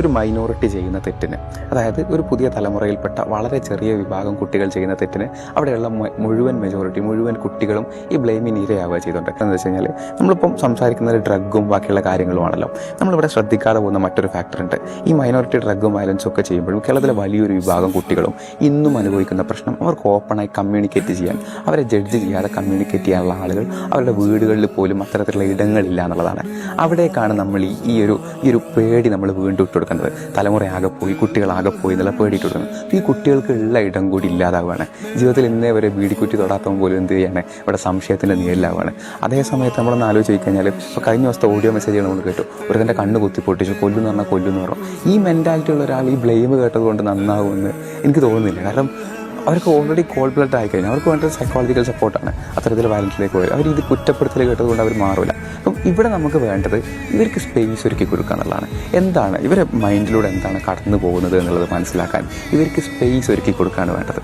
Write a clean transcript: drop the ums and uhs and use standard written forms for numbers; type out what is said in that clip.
ഒരു മൈനോറിറ്റി ചെയ്യുന്ന തെറ്റിന്, അതായത് ഒരു പുതിയ തലമുറയിൽപ്പെട്ട വളരെ ചെറിയ വിഭാഗം കുട്ടികൾ ചെയ്യുന്ന തെറ്റിന് അവിടെയുള്ള മുഴുവൻ മെജോറിറ്റി, മുഴുവൻ കുട്ടികളും ഈ ബ്ലെയിമിന് ഇരയാവുക ചെയ്തിട്ടുണ്ട്. എന്താണെന്ന് വെച്ച് കഴിഞ്ഞാൽ നമ്മളിപ്പം സംസാരിക്കുന്നത് ഡ്രഗും ബാക്കിയുള്ള കാര്യങ്ങളുമാണല്ലോ. നമ്മളിവിടെ ശ്രദ്ധിക്കാതെ പോകുന്ന മറ്റൊരു ഫാക്ടറുണ്ട്. ഈ മൈനോറിറ്റി ഡ്രഗും വയലൻസും ഒക്കെ ചെയ്യുമ്പോഴും കേരളത്തിലെ വലിയൊരു വിഭാഗം കുട്ടികളും ഇന്നും അനുഭവിക്കുന്ന പ്രശ്നം, അവർക്ക് ഓപ്പണായി കമ്മ്യൂണിക്കേറ്റ് ചെയ്യാൻ, അവരെ ജഡ്ജ് ചെയ്യാതെ കമ്മ്യൂണിക്കേറ്റ് ചെയ്യാനുള്ള ആളുകൾ അവരുടെ വീടുകളിൽ പോലും അത്തരത്തിലുള്ള ഇടങ്ങളില്ല എന്നുള്ളതാണ്. അവിടേക്കാണ് നമ്മൾ ഈ ഒരു പേടി നമ്മൾ വീണ്ടും ഇട്ട് കൊടുക്കുന്നത്. തലമുറയാകെ പോയി, കുട്ടികളാകെ പോയി എന്നുള്ള പേടി ഇട്ട് കൊടുക്കുന്നത്. ഈ കുട്ടികൾക്ക് ഉള്ള ഇടം കൂടി ഇല്ലാതാവുകയാണ്. ജീവിതത്തിൽ ഇന്നേ വരെ ബീഡിക്കുറ്റി തൊടാത്തവൻ പോലും എന്ത് ചെയ്യാണ്, ഇവിടെ സംശയത്തിൻ്റെ നേരിലാവുകയാണ്. അതേ സമയത്ത് നമ്മളൊന്ന് ആലോചിച്ച് കഴിഞ്ഞാൽ, ഇപ്പോൾ കഴിഞ്ഞ ദിവസത്തെ ഓഡിയോ മെസ്സേജുകൾ നമ്മൾ കേട്ടു, ഒരുത്തൻ്റെ കണ്ണ് കുത്തി പൊട്ടിച്ചു, കൊല്ലുന്ന് പറഞ്ഞാൽ കൊല്ലുന്ന് പറഞ്ഞു. ഈ മെൻറ്റാലിറ്റി ഉള്ള ഒരാൾ ഈ ബ്ലെയിം കേട്ടത് കൊണ്ട് നന്നാവുമെന്ന് എനിക്ക് തോന്നുന്നില്ല. കാരണം അവർക്ക് ഓൾറെഡി കോൾഡ് ബ്ലഡ് ആയിക്കഴിഞ്ഞാൽ അവർക്ക് വേണ്ടത് സൈക്കോളജിക്കൽ സപ്പോർട്ടാണ്. അത്തരത്തിൽ വയലൻസിലേക്ക് പോയി അവർ ഇത് കുറ്റപ്പെടുത്തൽ കേട്ടതുകൊണ്ട് അവർ മാറില്ല. അപ്പം ഇവിടെ നമുക്ക് വേണ്ടത് ഇവർക്ക് സ്പേസ് ഒരുക്കി കൊടുക്കുക എന്നുള്ളതാണ്. എന്താണ് ഇവരെ മൈൻഡിലൂടെ എന്താണ് കടന്നു പോകുന്നത് എന്നുള്ളത് മനസ്സിലാക്കാൻ ഇവർക്ക് സ്പേസ് ഒരുക്കി കൊടുക്കുകയാണ് വേണ്ടത്.